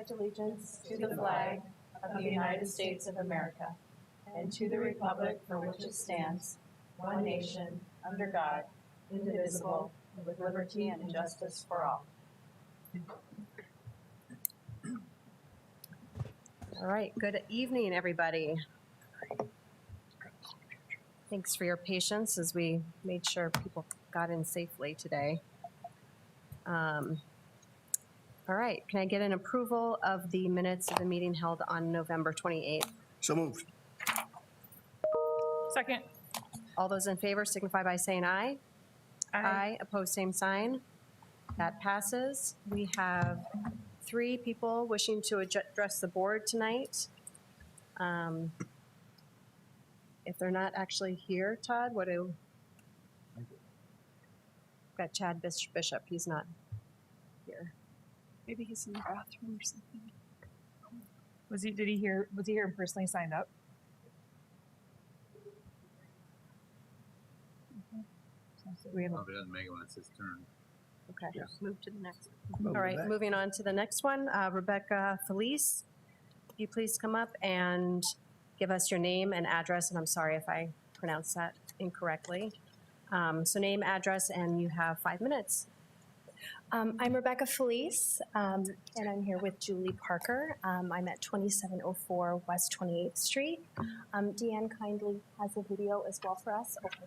pledge allegiance to the flag of the United States of America and to the republic for which it stands, one nation, under God, indivisible, with liberty and justice for all. All right, good evening, everybody. Thanks for your patience as we made sure people got in safely today. All right, can I get an approval of the minutes of the meeting held on November 28th? So moved. Second. All those in favor signify by saying aye. Aye. Opposed, same sign. That passes. We have 3 people wishing to address the board tonight. If they're not actually here, Todd, what do? Got Chad Bishop, he's not here. Maybe he's in the bathroom or something. Was he here and personally signed up? We have If it doesn't make it when it's his turn. Okay. Yeah. Move to the next. Move All right, back. moving on to the next one. Rebecca Felice, if you please come up and give us your name and address, and I'm sorry if I pronounced that incorrectly. So name, address, and you have 5 minutes. I'm Rebecca Felice, and I'm here with Julie Parker. I'm at 2704 West 28th Street. Deanne kindly has a video as well for us. Okay,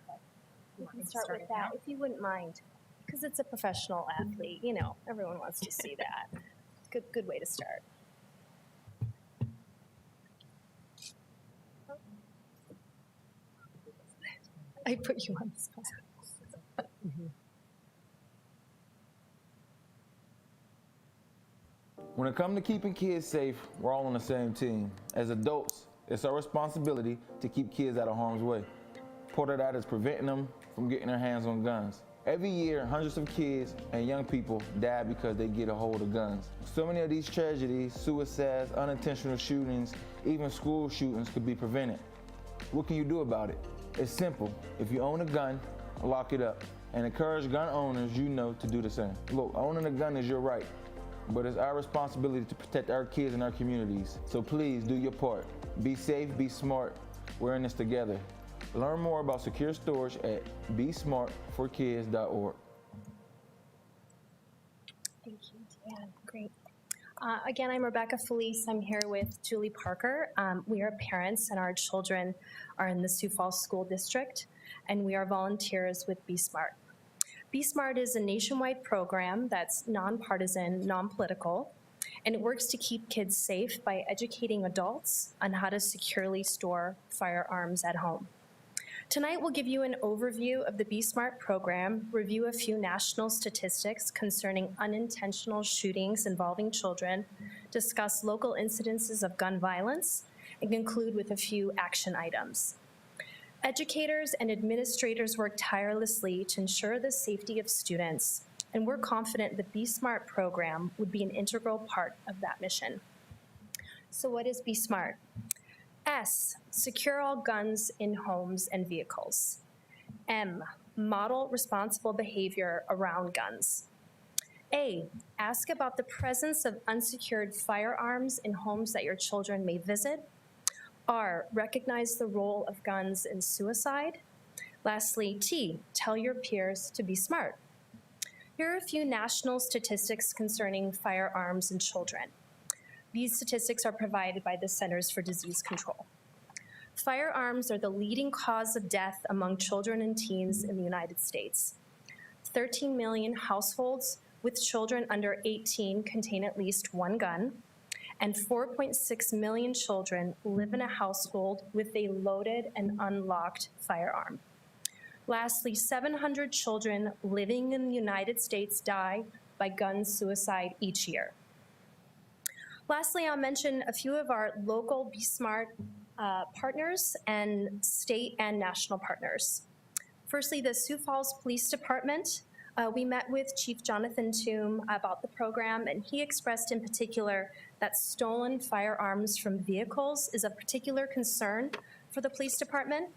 we can start with that, if you wouldn't mind, because it's a professional athlete. You know, everyone wants to see that. Good way to start. I put you on the spot. When it comes to keeping kids safe, we're all on the same team. As adults, it's our responsibility to keep kids out of harm's way. Part of that is preventing them from getting their hands on guns. Every year, hundreds of kids and young people die because they get a hold of guns. So many of these tragedies, suicides, unintentional shootings, even school shootings could be prevented. What can you do about it? It's simple. If you own a gun, lock it up and encourage gun owners you know to do the same. Look, owning a gun is your right, but it's our responsibility to protect our kids and our communities. So please do your part. Be safe, be smart. We're in this together. Learn more about secure storage at besmartforkids.org. Thank you, Deanne. Great. Again, I'm Rebecca Felice. I'm here with Julie Parker. We are parents, and our children are in the Sioux Falls School District, and we are volunteers with Be Smart. Be Smart is a nationwide program that's nonpartisan, non-political, and it works to keep kids safe by educating adults on how to securely store firearms at home. Tonight, we'll give you an overview of the Be Smart program, review a few national statistics concerning unintentional shootings involving children, discuss local incidences of gun violence, and conclude with a few action items. Educators and administrators work tirelessly to ensure the safety of students, and we're confident the Be Smart program would be an integral part of that mission. So what is Be Smart? S, secure all guns in homes and vehicles. M, model responsible behavior around guns. A, ask about the presence of unsecured firearms in homes that your children may visit. R, recognize the role of guns in suicide. Lastly, T, tell your peers to be smart. Here are a few national statistics concerning firearms in children. These statistics are provided by the Centers for Disease Control. Firearms are the leading cause of death among children and teens in the United States. 13 million households with children under 18 contain at least one gun, and 4.6 million children live in a household with a loaded and unlocked firearm. Lastly, 700 children living in the United States die by gun suicide each year. Lastly, I'll mention a few of our local Be Smart partners and state and national partners. Firstly, the Sioux Falls Police Department. We met with Chief Jonathan Toome about the program, and he expressed in particular that stolen firearms from vehicles is a particular concern for the police department.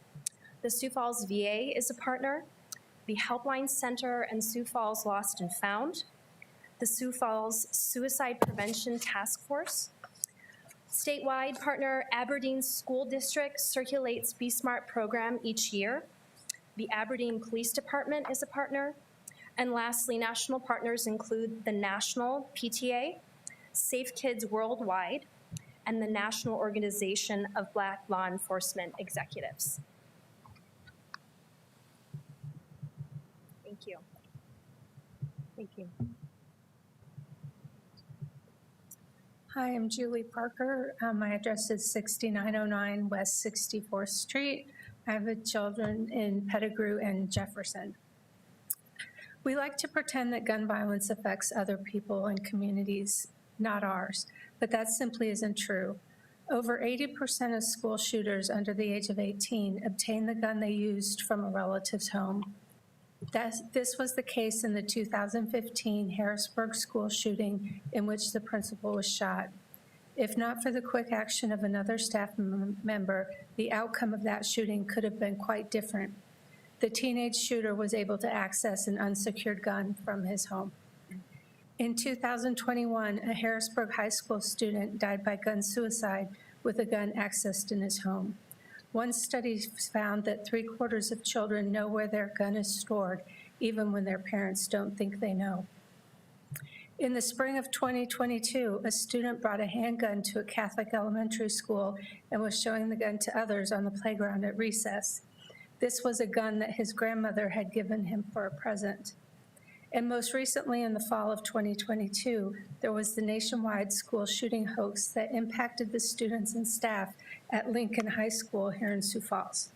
The Sioux Falls VA is a partner. The Helpline Center and Sioux Falls Lost and Found. the Sioux Falls Suicide Prevention Task Force. Statewide partner Aberdeen School District circulates Be Smart program each year. The Aberdeen Police Department is a partner. And lastly, national partners include the National PTA, Safe Kids Worldwide, and the National Organization of Black Law Enforcement Executives. Thank you. Thank you. Hi, I'm Julie Parker. My address is 6909 West 64th Street. I have children in Pettigrew and Jefferson. We like to pretend that gun violence affects other people and communities, not ours, but that simply isn't true. Over 80% of school shooters under the age of 18 obtain the gun they used from a relative's home. This was the case in the 2015 Harrisburg school shooting in which the principal was shot. If not for the quick action of another staff member, the outcome of that shooting could have been quite different. The teenage shooter was able to access an unsecured gun from his home. In 2021, a Harrisburg high school student died by gun suicide with a gun accessed in his home. One study found that 3/4 of children know where their gun is stored, even when their parents don't think they know. In the spring of 2022, a student brought a handgun to a Catholic elementary school and was showing the gun to others on the playground at recess. This was a gun that his grandmother had given him for a present. And most recently, in the fall of 2022, there was the nationwide school shooting hoax that impacted the students and staff at Lincoln High School here in Sioux Falls.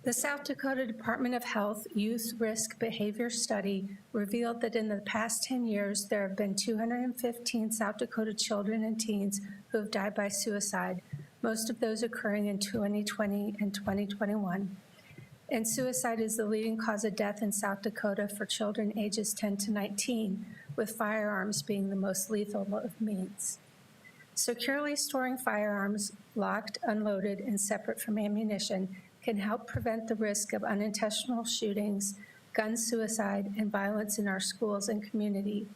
The South Dakota Department of Health Youth Risk Behavior Study revealed that in the past 10 years, there have been 215 South Dakota children and teens who have died by suicide, most of those occurring in 2020 and 2021. And suicide is the leading cause of death in South Dakota for children ages 10 to 19, with firearms being the most lethal of means. Securely storing firearms, locked, unloaded, and separate from ammunition, can help prevent the risk of unintentional shootings, gun suicide, and violence in our schools and community.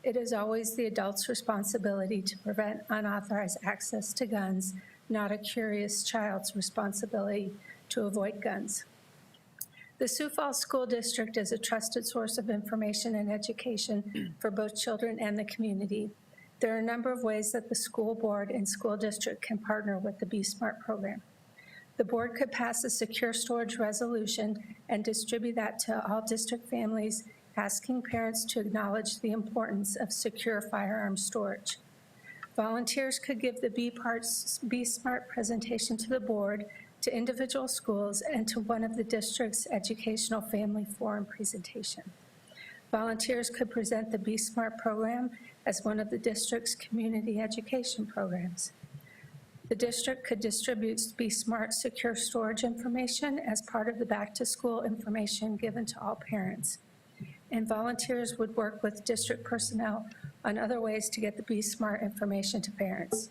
It is always the adult's responsibility to prevent unauthorized access to guns, not a curious child's responsibility to avoid guns. The Sioux Falls School District is a trusted source of information and education for both children and the community. There are a number of ways that the school board and school district can partner with the Be Smart program. The board could pass a secure storage resolution and distribute that to all district families, asking parents to acknowledge the importance of secure firearm storage. Volunteers could give the Be Smart presentation to the board, to individual schools, and to one of the district's educational family forum presentation. Volunteers could present the Be Smart program as one of the district's community education programs. The district could distribute Be Smart secure storage information as part of the back-to-school information given to all parents. And volunteers would work with district personnel on other ways to get the Be Smart information to parents.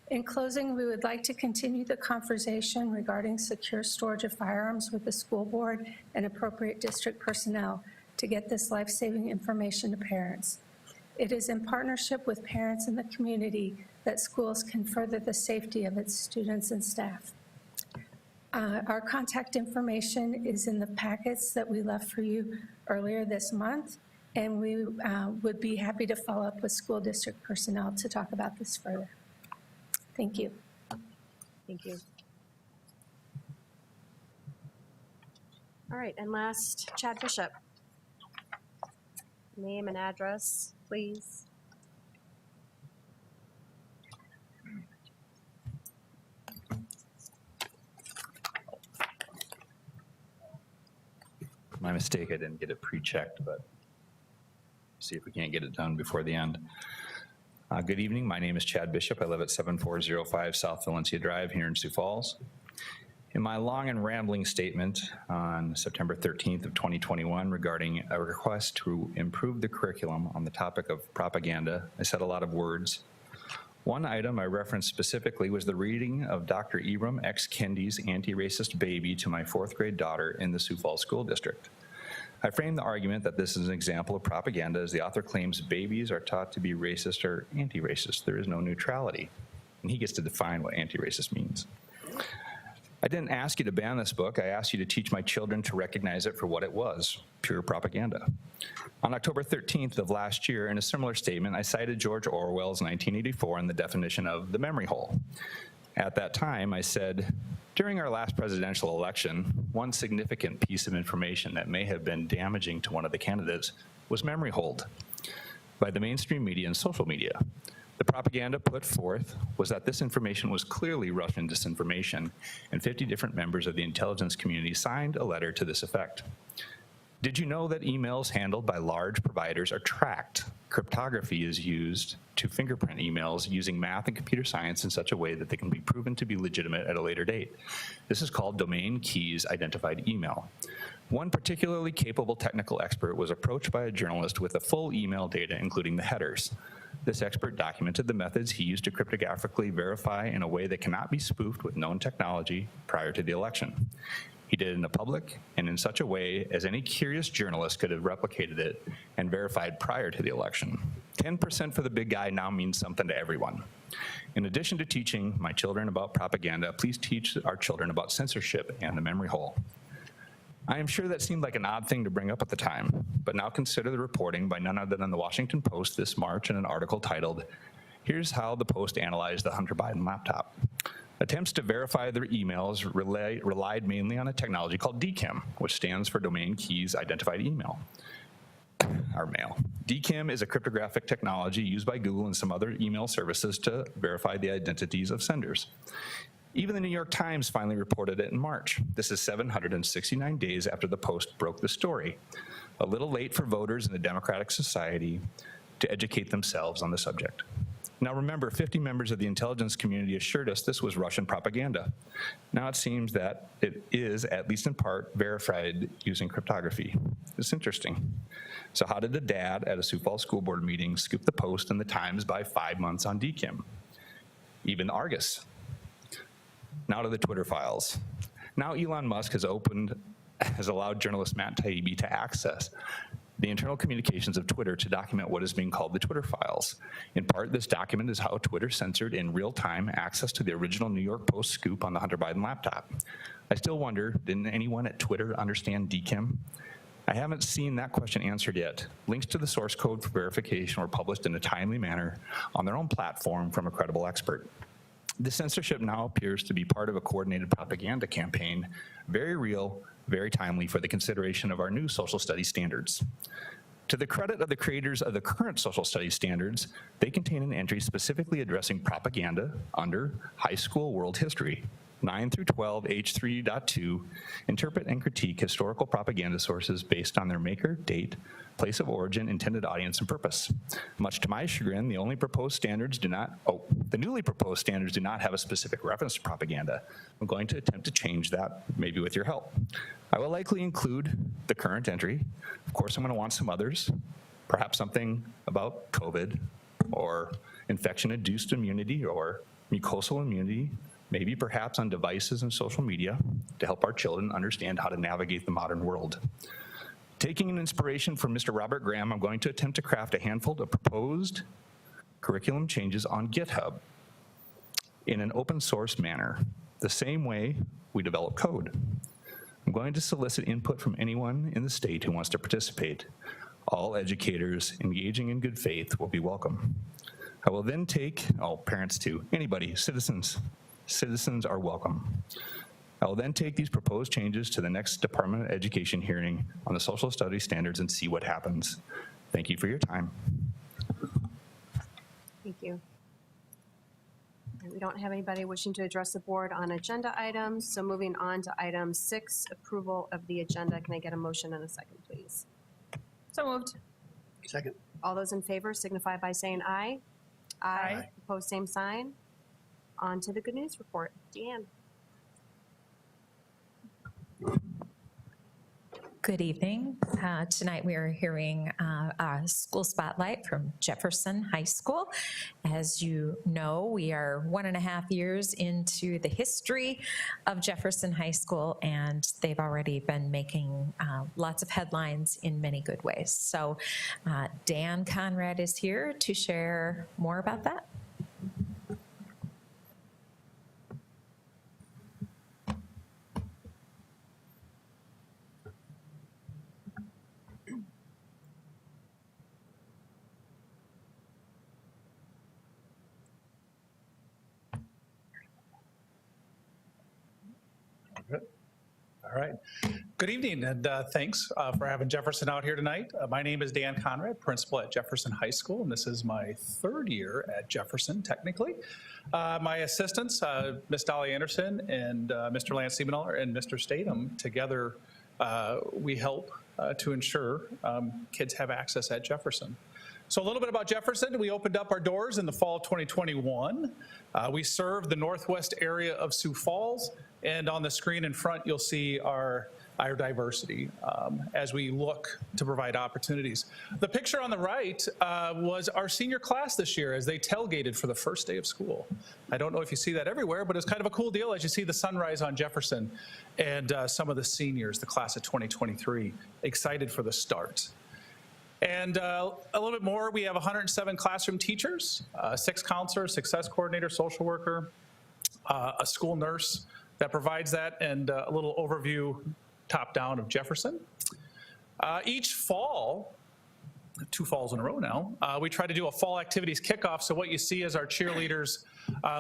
In closing, we would like to continue the conversation regarding secure storage of firearms with the school board and appropriate district personnel to get this life-saving information to parents. It is in partnership with parents in the community that schools can further the safety of its students and staff. Our contact information is in the packets that we left for you earlier this month, and we would be happy to follow up with school district personnel to talk about this further. Thank you. Thank you. All right, and last, Chad Bishop. Name and address, please. My mistake, I didn't get it pre-checked, but see if we can't get it done before the end. Good evening, my name is Chad Bishop. I live at 7405 South Valencia Drive here in Sioux Falls. In my long and rambling statement on September 13th of 2021 regarding a request to improve the curriculum on the topic of propaganda, I said a lot of words. One item I referenced specifically was the reading of Dr. Ibram X. Kendi's Anti-Racist Baby to my 4th grade daughter in the Sioux Falls School District. I frame the argument that this is an example of propaganda as the author claims babies are taught to be racist or anti-racist. There is no neutrality. And he gets to define what anti-racist means. I didn't ask you to ban this book. I asked you to teach my children to recognize it for what it was, pure propaganda. On October 13th of last year, in a similar statement, I cited George Orwell's 1984 and the definition of the memory hole. At that time, I said, during our last presidential election, one significant piece of information that may have been damaging to one of the candidates was memory hold by the mainstream media and social media. The propaganda put forth was that this information was clearly Russian disinformation, and 50 different members of the intelligence community signed a letter to this effect. Did you know that emails handled by large providers are tracked? Cryptography is used to fingerprint emails using math and computer science in such a way that they can be proven to be legitimate at a later date. This is called domain keys identified email. One particularly capable technical expert was approached by a journalist with the full email data, including the headers. This expert documented the methods he used to cryptographically verify in a way that cannot be spoofed with known technology prior to the election. He did it in the public and in such a way as any curious journalist could have replicated it and verified prior to the election. 10% for the big guy now means something to everyone. In addition to teaching my children about propaganda, please teach our children about censorship and the memory hole. I am sure that seemed like an odd thing to bring up at the time, but now consider the reporting by none other than the Washington Post this March in an article titled, "Here's How the Post Analyzed the Hunter Biden Laptop." Attempts to verify their emails relied mainly on a technology called DKIM, which stands for Domain Keys Identified Email, or mail. DKIM is a cryptographic technology used by Google and some other email services to verify the identities of senders. Even the New York Times finally reported it in March. This is 769 days after the Post broke the story. A little late for voters in the Democratic Society to educate themselves on the subject. Now remember, 50 members of the intelligence community assured us this was Russian propaganda. Now it seems that it is, at least in part, verified using cryptography. It's interesting. So how did the dad at a Sioux Falls School Board meeting scoop the Post and the Times by 5 months on DKIM? Even Argus. Now to the Twitter files. Now Elon Musk has allowed journalist Matt Taibbi to access the internal communications of Twitter to document what is being called the Twitter files. In part, this document is how Twitter censored in real time access to the original New York Post scoop on the Hunter Biden laptop. I still wonder, didn't anyone at Twitter understand DKIM? I haven't seen that question answered yet. Links to the source code for verification were published in a timely manner on their own platform from a credible expert. The censorship now appears to be part of a coordinated propaganda campaign, very real, very timely for the consideration of our new social studies standards. To the credit of the creators of the current social studies standards, they contain an entry specifically addressing propaganda under high school world history. 9 through 12, H3.2, interpret and critique historical propaganda sources based on their maker, date, place of origin, intended audience, and purpose. Much to my chagrin, the newly proposed standards do not have a specific reference to propaganda. I'm going to attempt to change that, maybe with your help. I will likely include the current entry. Of course, I'm going to want some others, perhaps something about COVID, or infection-induced immunity, or mucosal immunity, maybe perhaps on devices and social media to help our children understand how to navigate the modern world. Taking an inspiration from Mr. Robert Graham, I'm going to attempt to craft a handful of proposed curriculum changes on GitHub in an open source manner, the same way we develop code. I'm going to solicit input from anyone in the state who wants to participate. All educators engaging in good faith will be welcome. I will then take, parents too, anybody, citizens are welcome. I will then take these proposed changes to the next Department of Education hearing on the social studies standards and see what happens. Thank you for your time. Thank you. And we don't have anybody wishing to address the board on agenda items, so moving on to item 6, approval of the agenda. Can I get a motion and a second, please? So moved. Second. All those in favor signify by saying aye. Aye. Opposed, same sign. On to the good news report. Deanne. Good evening. Tonight we are hearing a school spotlight from Jefferson High School. As you know, we are 1.5 years into the history of Jefferson High School, and they've already been making lots of headlines in many good ways. So Dan Conrad is here to share more about that. All right. Good evening, and thanks for having Jefferson out here tonight. My name is Dan Conrad, principal at Jefferson High School, and this is my 3rd year at Jefferson, technically. My assistants, Miss Dolly Anderson and Mr. Lance Siebenoller and Mr. Statham, together we help to ensure kids have access at Jefferson. So a little bit about Jefferson. We opened up our doors in the fall of 2021. We serve the northwest area of Sioux Falls, and on the screen in front, you'll see our diversity as we look to provide opportunities. The picture on the right was our senior class this year as they tailgated for the first day of school. I don't know if you see that everywhere, but it's kind of a cool deal as you see the sunrise on Jefferson and some of the seniors, the class of 2023, excited for the start. And a little bit more, we have 107 classroom teachers, 6 counselors, success coordinator, social worker, a school nurse that provides that, and a little overview top down of Jefferson. Each fall, 2 falls in a row now, we try to do a fall activities kickoff. So what you see is our cheerleaders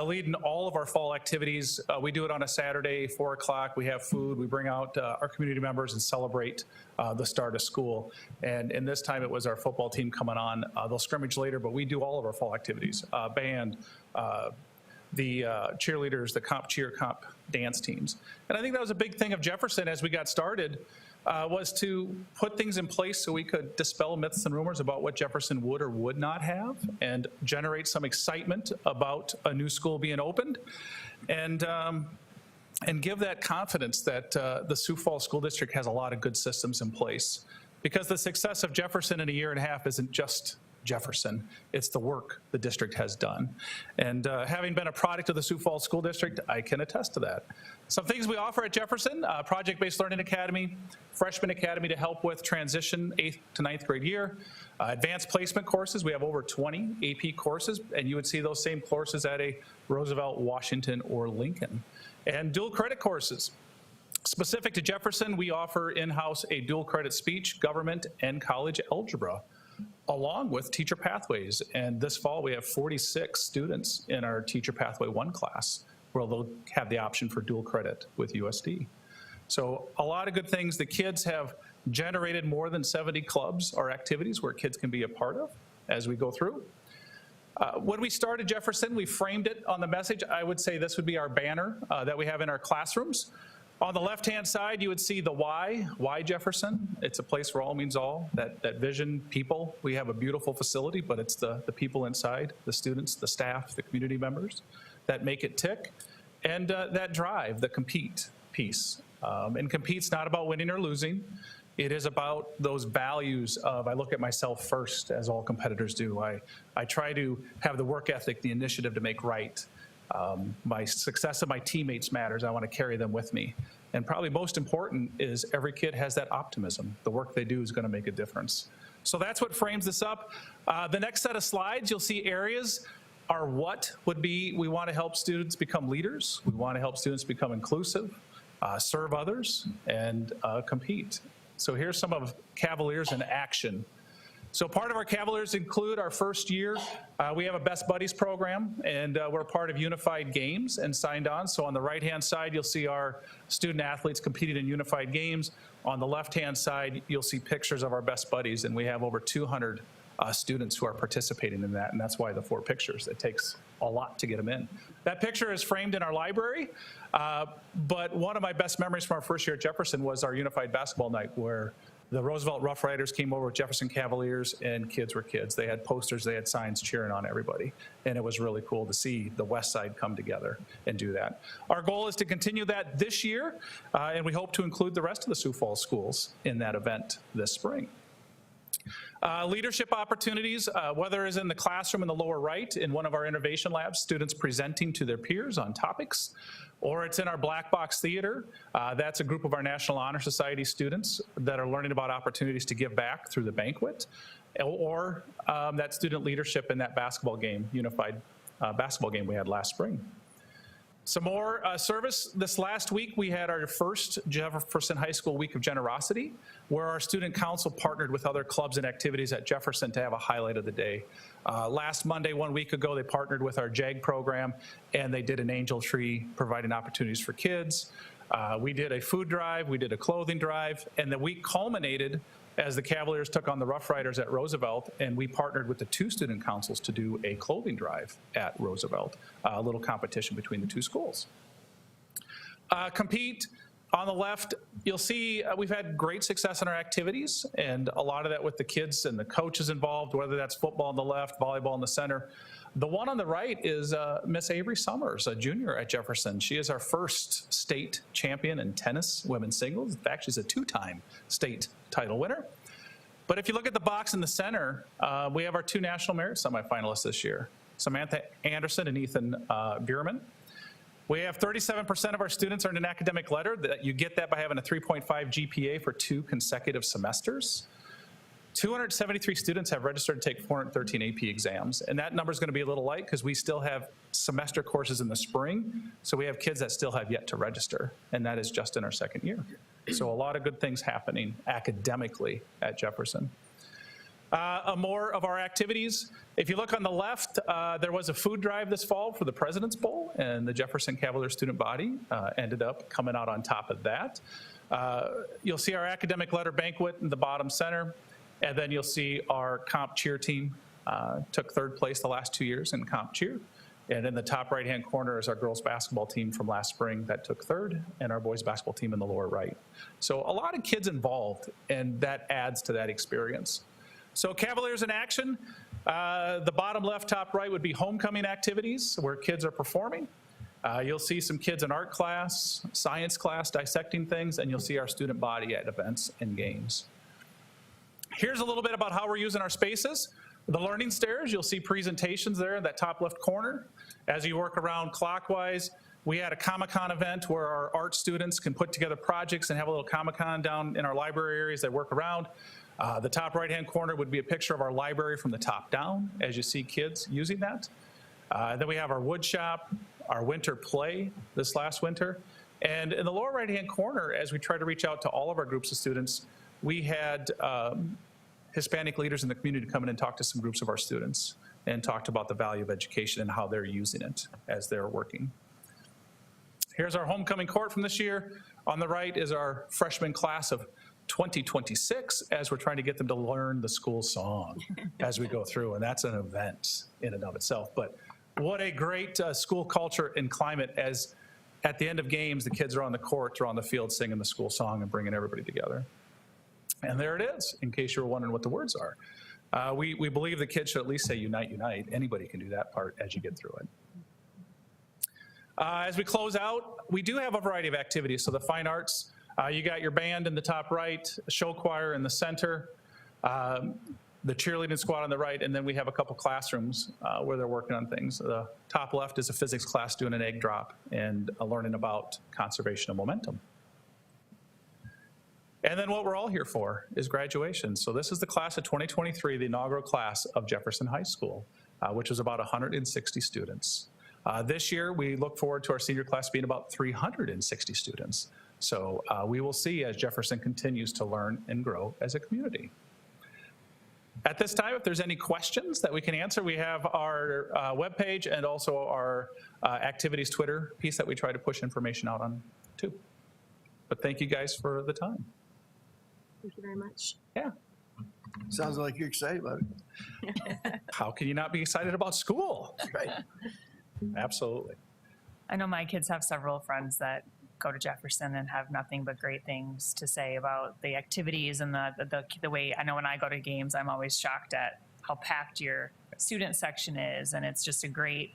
leading all of our fall activities. We do it on a Saturday, 4 o'clock. We have food. We bring out our community members and celebrate the start of school. And this time it was our football team coming on. They'll scrimmage later, but we do all of our fall activities, band, the cheerleaders, the comp cheer, comp dance teams. And I think that was a big thing of Jefferson as we got started, was to put things in place so we could dispel myths and rumors about what Jefferson would or would not have and generate some excitement about a new school being opened, and give that confidence that the Sioux Falls School District has a lot of good systems in place. Because the success of Jefferson in a 1.5 years isn't just Jefferson, it's the work the district has done. And having been a product of the Sioux Falls School District, I can attest to that. Some things we offer at Jefferson: project-based learning academy, freshman academy to help with transition 8th to 9th grade year, advanced placement courses. We have over 20 AP courses, and you would see those same courses at a Roosevelt, Washington, or Lincoln. And dual credit courses. Specific to Jefferson, we offer in-house a dual credit speech, government, and college algebra, along with teacher pathways. And this fall, we have 46 students in our teacher pathway 1 class, where they'll have the option for dual credit with USD. So a lot of good things. The kids have generated more than 70 clubs or activities where kids can be a part of as we go through. When we started Jefferson, we framed it on the message. I would say this would be our banner that we have in our classrooms. On the left-hand side, you would see the why. Why Jefferson? It's a place where all means all. That vision, people. We have a beautiful facility, but it's the people inside, the students, the staff, the community members that make it tick. And that drive, the compete piece. And compete's not about winning or losing. It is about those values of, I look at myself first, as all competitors do. I try to have the work ethic, the initiative to make right. My success of my teammates matters. I want to carry them with me. And probably most important is every kid has that optimism. The work they do is going to make a difference. So that's what frames this up. The next set of slides, you'll see areas are what would be, we want to help students become leaders. We want to help students become inclusive, serve others, and compete. So here's some of Cavaliers in action. So part of our Cavaliers include our first year. We have a Best Buddies program, and we're part of Unified Games and signed on. So on the right-hand side, you'll see our student athletes competing in Unified Games. On the left-hand side, you'll see pictures of our Best Buddies, and we have over 200 students who are participating in that, and that's why the 4 pictures. It takes a lot to get them in. That picture is framed in our library, but one of my best memories from our first year at Jefferson was our Unified Basketball Night, where The Roosevelt Rough Riders came over with Jefferson Cavaliers, and kids were kids. They had posters, they had signs cheering on everybody. And it was really cool to see the West Side come together and do that. Our goal is to continue that this year, and we hope to include the rest of the Sioux Falls schools in that event this spring. Leadership opportunities, whether it's in the classroom in the lower right in one of our innovation labs, students presenting to their peers on topics, or it's in our black box theater. That's a group of our National Honor Society students that are learning about opportunities to give back through the banquet, or that student leadership in that basketball game, unified basketball game we had last spring. Some more service. This last week, we had our first Jefferson High School Week of Generosity, where our student council partnered with other clubs and activities at Jefferson to have a highlight of the day. Last Monday, 1 week ago, they partnered with our JAG program, and they did an angel tree, providing opportunities for kids. We did a food drive, we did a clothing drive, and the week culminated as the Cavaliers took on the Rough Riders at Roosevelt, and we partnered with the 2 student councils to do a clothing drive at Roosevelt, a little competition between the 2 schools. Compete, on the left, you'll see we've had great success in our activities, and a lot of that with the kids and the coaches involved, whether that's football on the left, volleyball in the center. The one on the right is Miss Avery Summers, a junior at Jefferson. She is our first state champion in tennis, women's singles. In fact, she's a 2-time state title winner. But if you look at the box in the center, we have our 2 National Merit semifinalists this year, Samantha Anderson and Ethan Bierman. We have 37% of our students earned an academic letter. That you get that by having a 3.5 GPA for 2 consecutive semesters. 273 students have registered to take 413 AP exams, and that number is going to be a little light because we still have semester courses in the spring, so we have kids that still have yet to register, and that is just in our 2nd year. So a lot of good things happening academically at Jefferson. More of our activities. If you look on the left, there was a food drive this fall for the President's Bowl, and the Jefferson Cavalier student body ended up coming out on top of that. You'll see our academic letter banquet in the bottom center. And then you'll see our comp cheer team took 3rd place the last 2 years in comp cheer. And in the top right-hand corner is our girls basketball team from last spring that took 3rd, and our boys basketball team in the lower right. So a lot of kids involved, and that adds to that experience. So Cavaliers in action. The bottom left, top right would be homecoming activities where kids are performing. You'll see some kids in art class, science class, dissecting things, and you'll see our student body at events and games. Here's a little bit about how we're using our spaces. The learning stairs, you'll see presentations there in that top left corner. As you work around clockwise, we had a Comic-Con event where our art students can put together projects and have a little Comic-Con down in our library areas they work around. The top right-hand corner would be a picture of our library from the top down, as you see kids using that. Then we have our wood shop, our winter play this last winter. And in the lower right-hand corner, as we try to reach out to all of our groups of students, we had Hispanic leaders in the community come in and talk to some groups of our students and talked about the value of education and how they're using it as they're working. Here's our homecoming court from this year. On the right is our freshman class of 2026 as we're trying to get them to learn the school song as we go through, and that's an event in and of itself. But what a great school culture and climate as at the end of games, the kids are on the court or on the field singing the school song and bringing everybody together. And there it is, in case you were wondering what the words are. We believe the kids should at least say unite, unite. Anybody can do that part as you get through it. As we close out, we do have a variety of activities. So the fine arts, you got your band in the top right, a show choir in the center, the cheerleading squad on the right, and then we have a couple classrooms where they're working on things. The top left is a physics class doing an egg drop and learning about conservation of momentum. And then what we're all here for is graduation. So this is the class of 2023, the inaugural class of Jefferson High School, which was about 160 students. This year, we look forward to our senior class being about 360 students. So we will see as Jefferson continues to learn and grow as a community. At this time, if there's any questions that we can answer, we have our webpage and also our activities Twitter piece that we try to push information out on too. But thank you guys for the time. Thank you very much. Yeah. Sounds like you're excited about it. How can you not be excited about school? Right. Absolutely. I know my kids have several friends that go to Jefferson and have nothing but great things to say about the activities and the way, I know when I go to games, I'm always shocked at how packed your student section is. And it's just a great,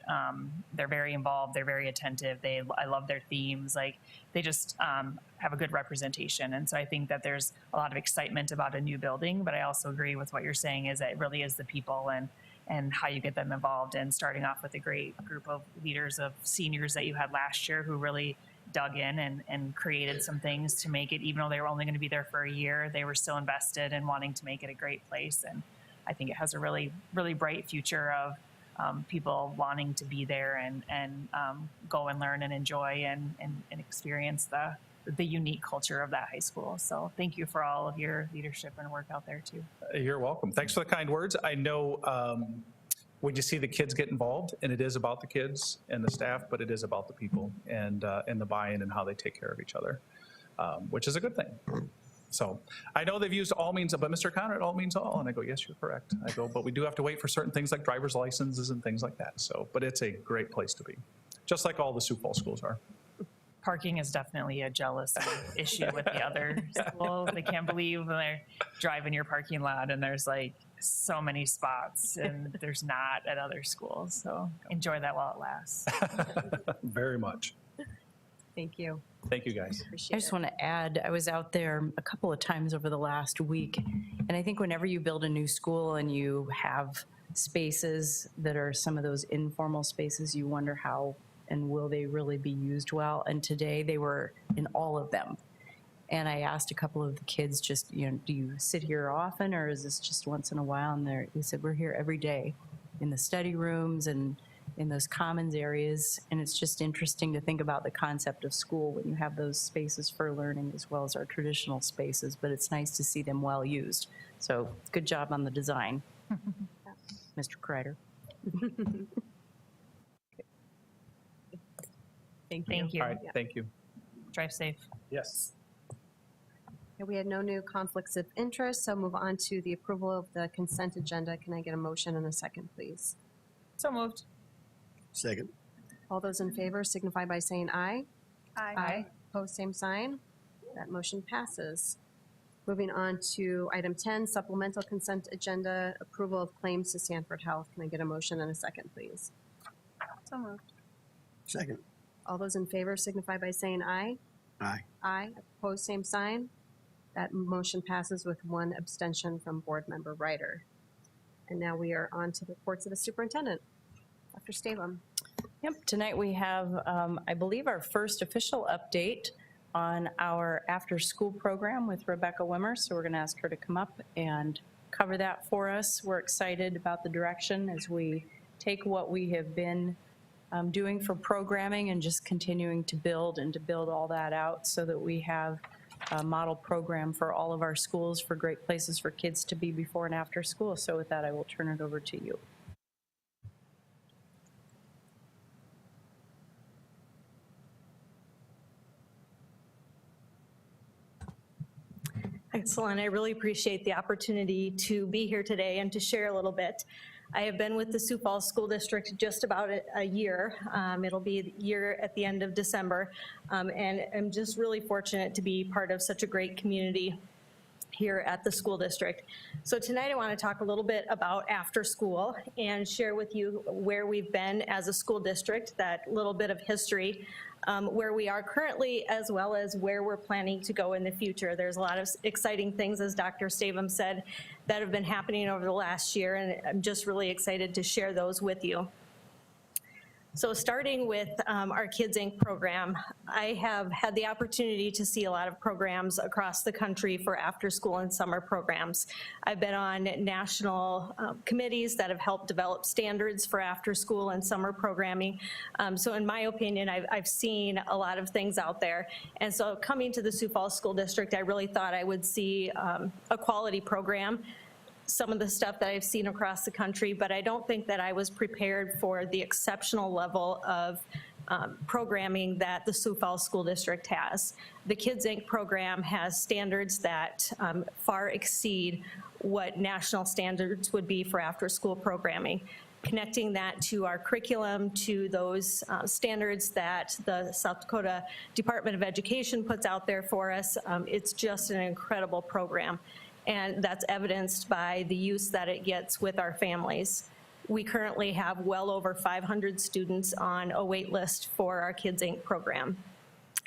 they're very involved. They're very attentive. I love their themes. Like they just have a good representation. And so I think that there's a lot of excitement about a new building, but I also agree with what you're saying is that it really is the people and how you get them involved, and starting off with a great group of leaders of seniors that you had last year who really dug in and created some things to make it, even though they were only going to be there for a year, they were still invested in wanting to make it a great place. And I think it has a really, really bright future of people wanting to be there and go and learn and enjoy and experience the unique culture of that high school. So thank you for all of your leadership and work out there too. You're welcome. Thanks for the kind words. I know when you see the kids get involved, and it is about the kids and the staff, but it is about the people and the buy-in and how they take care of each other, which is a good thing. So I know they've used all means, but Mr. Conrad, all means all. And I go, yes, you're correct. I go, but we do have to wait for certain things like driver's licenses and things like that. So, but it's a great place to be, just like all the Sioux Falls schools are. Parking is definitely a jealous issue with the other schools. They can't believe when they're driving your parking lot and there's like so many spots and there's not at other schools. So enjoy that while it lasts. Very much. Thank you. Thank you, guys. Appreciate I just want to add, I was out there a couple of times over the last week, and I think whenever you build a new school and you have spaces that are some of those informal spaces, you wonder how and will they really be used well? And today they were in all of them. And I asked a couple of the kids just, do you sit here often or is this just once in a while? And they said, we're here every day in the study rooms and in those commons areas. And it's just interesting to think about the concept of school when you have those spaces for learning as well as our traditional spaces, but it's nice to see them well used. So good job on the design, Mr. Kreider. Thank you. All right, thank you. Drive safe. Yes. Okay, we had no new conflicts of interest, so move on to the approval of the consent agenda. Can I get a motion and a second, please? So moved. Second. All those in favor signify by saying aye. Aye. Opposed, same sign. That motion passes. Moving on to item 10, supplemental consent agenda, approval of claims to Sanford Health. Can I get a motion and a second, please? So moved. Second. All those in favor signify by saying aye. Aye. Aye. Opposed, same sign. That motion passes with one abstention from Board Member Ryder. And now we are on to the reports of the superintendent. Dr. Stabum. Yep, tonight we have, I believe, our first official update on our after-school program with Rebecca Wimmer. So we're going to ask her to come up and cover that for us. We're excited about the direction as we take what we have been doing for programming and just continuing to build all that out so that we have a model program for all of our schools for great places for kids to be before and after school. So with that, I will turn it over to you. Excellent. I really appreciate the opportunity to be here today and to share a little bit. I have been with the Sioux Falls School District just about a year. It'll be a year at the end of December. And I'm just really fortunate to be part of such a great community here at the school district. So tonight I want to talk a little bit about after school and share with you where we've been as a school district, that little bit of history, where we are currently as well as where we're planning to go in the future. There's a lot of exciting things, as Dr. Stabum said, that have been happening over the last year, and I'm just really excited to share those with you. So starting with our Kids Inc. program, I have had the opportunity to see a lot of programs across the country for after school and summer programs. I've been on national committees that have helped develop standards for after school and summer programming. So in my opinion, I've seen a lot of things out there. And so coming to the Sioux Falls School District, I really thought I would see a quality program. Some of the stuff that I've seen across the country, but I don't think that I was prepared for the exceptional level of programming that the Sioux Falls School District has. The Kids Inc. program has standards that far exceed what national standards would be for after-school programming. connecting that to our curriculum, to those standards that the South Dakota Department of Education puts out there for us. It's just an incredible program, and that's evidenced by the use that it gets with our families. We currently have well over 500 students on a wait list for our Kids Inc. program.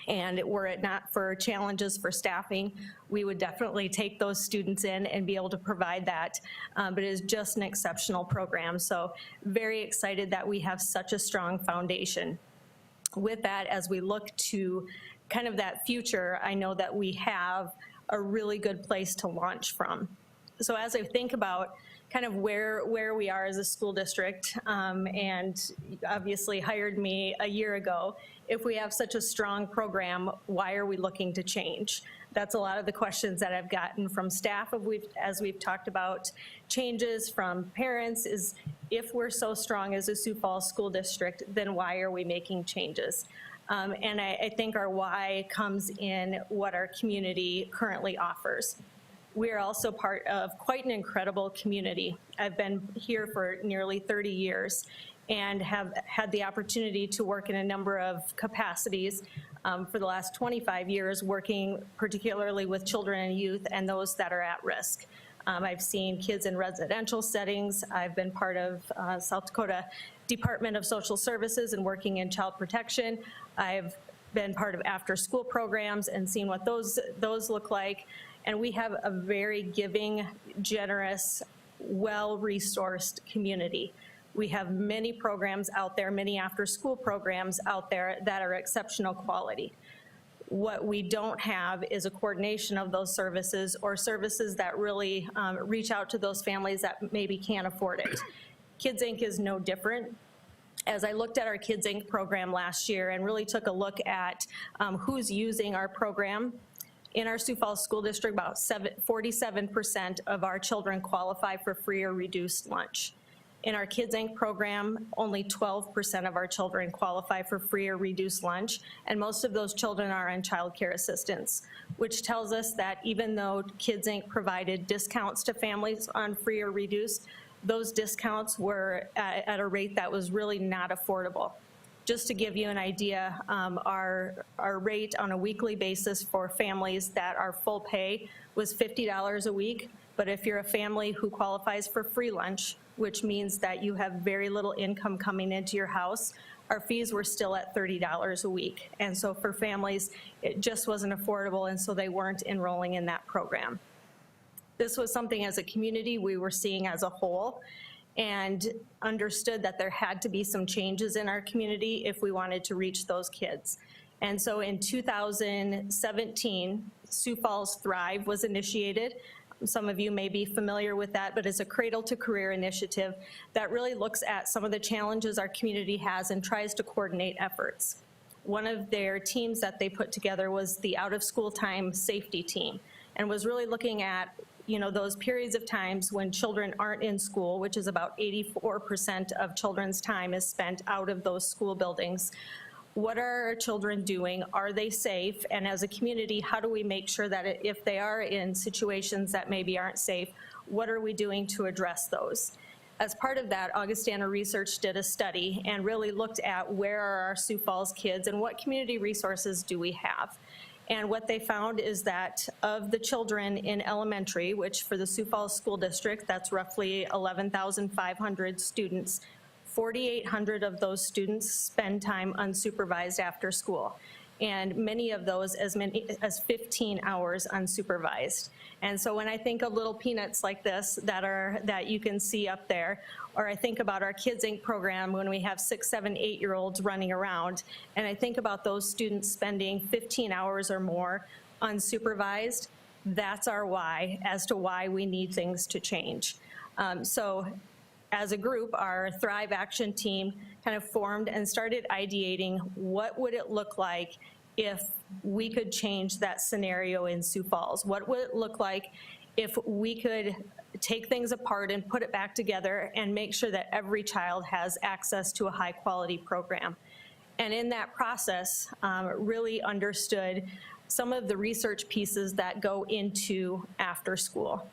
And were it not for challenges for staffing, we would definitely take those students in and be able to provide that. But it is just an exceptional program. So very excited that we have such a strong foundation. With that, as we look to kind of that future, I know that we have a really good place to launch from. So as I think about kind of where we are as a school district, and obviously hired me a year ago, if we have such a strong program, why are we looking to change? That's a lot of the questions that I've gotten from staff as we've talked about changes from parents is, if we're so strong as a Sioux Falls School District, then why are we making changes? And I think our why comes in what our community currently offers. We are also part of quite an incredible community. I've been here for nearly 30 years and have had the opportunity to work in a number of capacities for the last 25 years, working particularly with children and youth and those that are at risk. I've seen kids in residential settings. I've been part of South Dakota Department of Social Services and working in child protection. I've been part of after-school programs and seen what those look like. And we have a very giving, generous, well-resourced community. We have many programs out there, many after-school programs out there that are exceptional quality. What we don't have is a coordination of those services or services that really reach out to those families that maybe can't afford it. Kids Inc. is no different. As I looked at our Kids Inc. program last year and really took a look at who's using our program, in our Sioux Falls School District, about 47% of our children qualify for free or reduced lunch. In our Kids Inc. program, only 12% of our children qualify for free or reduced lunch, and most of those children are on child care assistance, which tells us that even though Kids Inc. provided discounts to families on free or reduced, those discounts were at a rate that was really not affordable. Just to give you an idea, our rate on a weekly basis for families that are full pay was $50 a week, but if you're a family who qualifies for free lunch, which means that you have very little income coming into your house, our fees were still at $30 a week. And so for families, it just wasn't affordable, and so they weren't enrolling in that program. This was something as a community we were seeing as a whole, and understood that there had to be some changes in our community if we wanted to reach those kids. And so in 2017, Sioux Falls Thrive was initiated. Some of you may be familiar with that, but it's a cradle to career initiative that really looks at some of the challenges our community has and tries to coordinate efforts. One of their teams that they put together was the out of school time safety team, and was really looking at those periods of times when children aren't in school, which is about 84% of children's time is spent out of those school buildings. What are our children doing? Are they safe? And as a community, how do we make sure that if they are in situations that maybe aren't safe, what are we doing to address those? As part of that, Augustana Research did a study and really looked at where are our Sioux Falls kids and what community resources do we have. And what they found is that of the children in elementary, which for the Sioux Falls School District, that's roughly 11,500 students, 4,800 of those students spend time unsupervised after school. And many of those as many as 15 hours unsupervised. And so when I think of little peanuts like this that you can see up there, or I think about our Kids Inc. program when we have 6, 7, 8-year-olds running around, and I think about those students spending 15 hours or more unsupervised, that's our why as to why we need things to change. So as a group, our Thrive Action team kind of formed and started ideating what would it look like if we could change that scenario in Sioux Falls? What would it look like if we could take things apart and put it back together and make sure that every child has access to a high quality program? And in that process, really understood some of the research pieces that go into after school.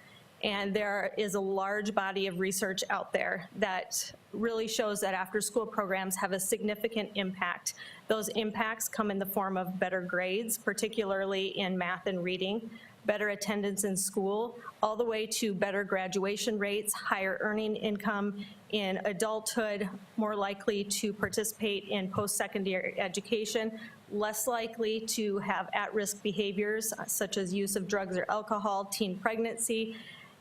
And there is a large body of research out there that really shows that after-school programs have a significant impact. Those impacts come in the form of better grades, particularly in math and reading, better attendance in school, all the way to better graduation rates, higher earning income in adulthood, more likely to participate in post-secondary education, less likely to have at-risk behaviors such as use of drugs or alcohol, teen pregnancy.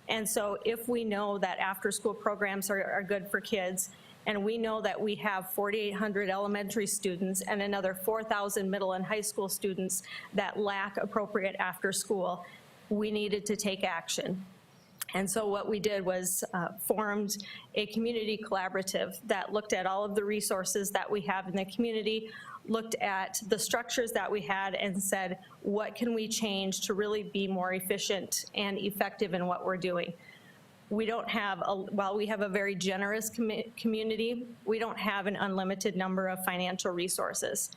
And so if we know that after-school programs are good for kids, and we know that we have 4,800 elementary students and another 4,000 middle and high school students that lack appropriate after-school, we needed to take action. And so what we did was formed a community collaborative that looked at all of the resources that we have in the community, looked at the structures that we had and said, what can we change to really be more efficient and effective in what we're doing? We don't have, while we have a very generous community, we don't have an unlimited number of financial resources.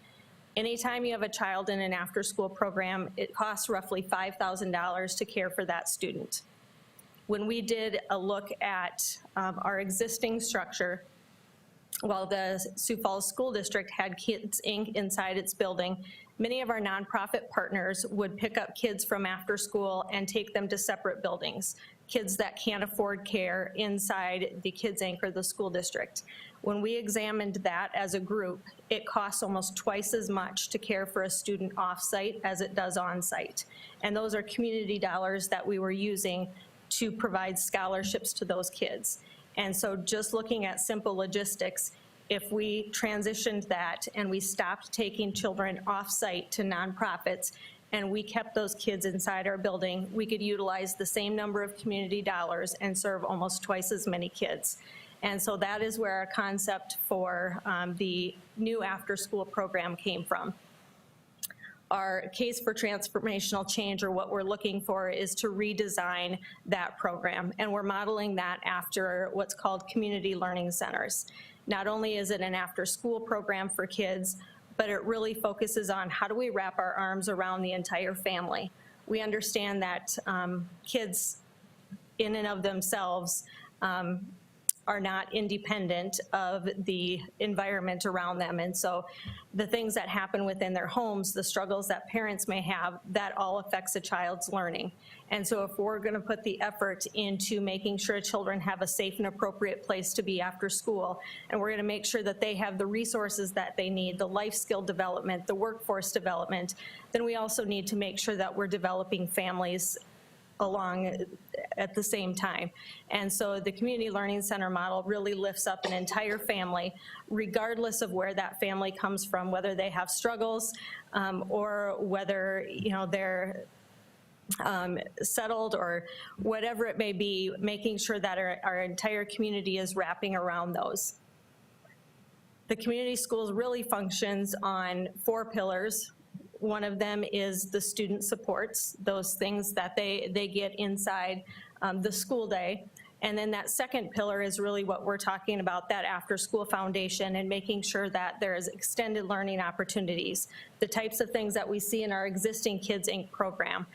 Anytime you have a child in an after-school program, it costs roughly $5,000 to care for that student. When we did a look at our existing structure, while the Sioux Falls School District had Kids Inc. inside its building, many of our nonprofit partners would pick up kids from after school and take them to separate buildings, kids that can't afford care inside the Kids Inc. or the school district. When we examined that as a group, it costs almost twice as much to care for a student off-site as it does on-site. And those are community dollars that we were using to provide scholarships to those kids. And so just looking at simple logistics, if we transitioned that and we stopped taking children off-site to nonprofits and we kept those kids inside our building, we could utilize the same number of community dollars and serve almost twice as many kids. And so that is where our concept for the new after-school program came from. Our case for transformational change, or what we're looking for, is to redesign that program. And we're modeling that after what's called community learning centers. Not only is it an after-school program for kids, but it really focuses on how do we wrap our arms around the entire family. We understand that kids in and of themselves are not independent of the environment around them. And so the things that happen within their homes, the struggles that parents may have, that all affects a child's learning. And so if we're gonna put the effort into making sure children have a safe and appropriate place to be after school, and we're gonna make sure that they have the resources that they need, the life skill development, the workforce development, then we also need to make sure that we're developing families along at the same time. And so the community learning center model really lifts up an entire family, regardless of where that family comes from, whether they have struggles or whether they're settled or whatever it may be, making sure that our entire community is wrapping around those. The community schools really functions on 4 pillars. One of them is the student supports, those things that they get inside the school day. And then that second pillar is really what we're talking about, that after-school foundation, and making sure that there's extended learning opportunities, the types of things that we see in our existing Kids Inc. program,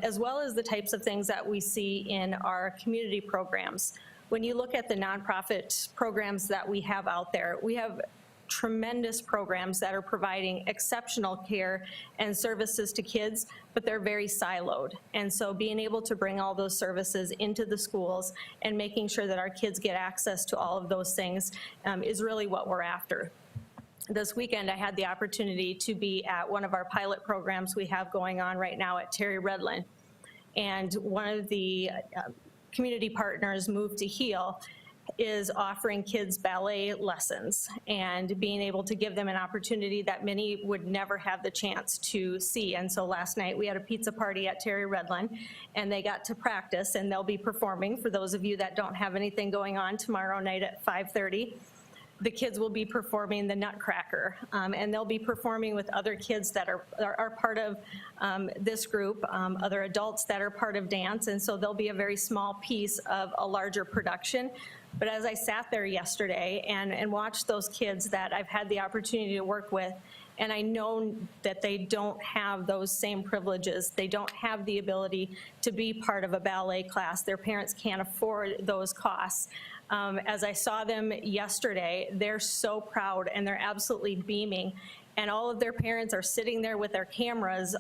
as well as the types of things that we see in our community programs. When you look at the nonprofit programs that we have out there, we have tremendous programs that are providing exceptional care and services to kids, but they're very siloed. And so being able to bring all those services into the schools and making sure that our kids get access to all of those things is really what we're after. This weekend, I had the opportunity to be at one of our pilot programs we have going on right now at Terry Redland. And one of the community partners, Move to Heal, is offering kids ballet lessons and being able to give them an opportunity that many would never have the chance to see. And so last night we had a pizza party at Terry Redland and they got to practice, and they'll be performing. For those of you that don't have anything going on, tomorrow night at 5:30, the kids will be performing the Nutcracker, and they'll be performing with other kids that are part of this group, other adults that are part of dance, and so they'll be a very small piece of a larger production. But as I sat there yesterday and watched those kids that I've had the opportunity to work with, And I know that they don't have those same privileges. They don't have the ability to be part of a ballet class. Their parents can't afford those costs. As I saw them yesterday, they're so proud and they're absolutely beaming. And all of their parents are sitting there with their cameras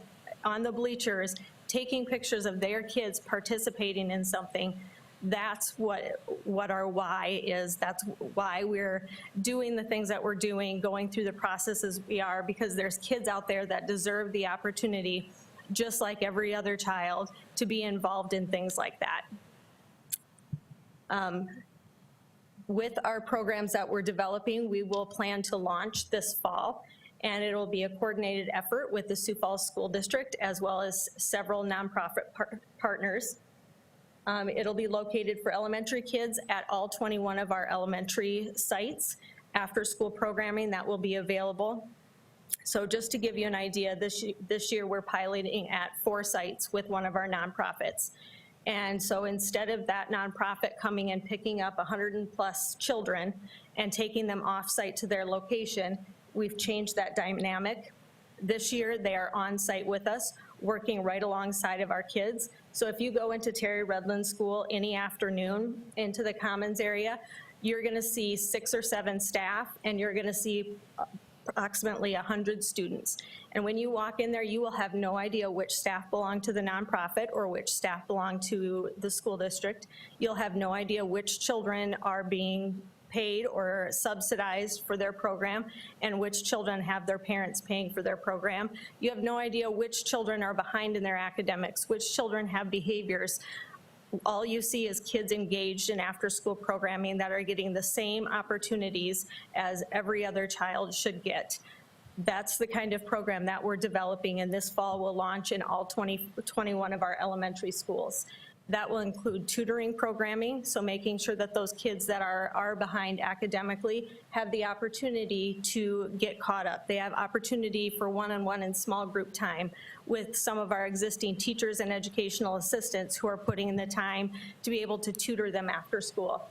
on the bleachers, taking pictures of their kids participating in something. That's what our why is. That's why we're doing the things that we're doing, going through the processes we are, because there's kids out there that deserve the opportunity, just like every other child, to be involved in things like that. With our programs that we're developing, we will plan to launch this fall, and it'll be a coordinated effort with the Sioux Falls School District as well as several nonprofit partners. It'll be located for elementary kids at all 21 of our elementary sites. After school programming that will be available. So just to give you an idea, this year we're piloting at 4 sites with one of our nonprofits. And so instead of that nonprofit coming and picking up 100+ children and taking them off-site to their location, we've changed that dynamic. This year they are on site with us, working right alongside of our kids. So if you go into Terry Redland School any afternoon into the Commons area, you're gonna see 6 or 7 staff and you're gonna see approximately 100 students. And when you walk in there, you will have no idea which staff belong to the nonprofit or which staff belong to the school district. You'll have no idea which children are being paid or subsidized for their program and which children have their parents paying for their program. You have no idea which children are behind in their academics, which children have behaviors. All you see is kids engaged in after-school programming that are getting the same opportunities as every other child should get. That's the kind of program that we're developing, and this fall will launch in all 21 of our elementary schools. That will include tutoring programming, so making sure that those kids that are behind academically have the opportunity to get caught up. They have opportunity for one-on-one and small group time with some of our existing teachers and educational assistants who are putting in the time to be able to tutor them after school.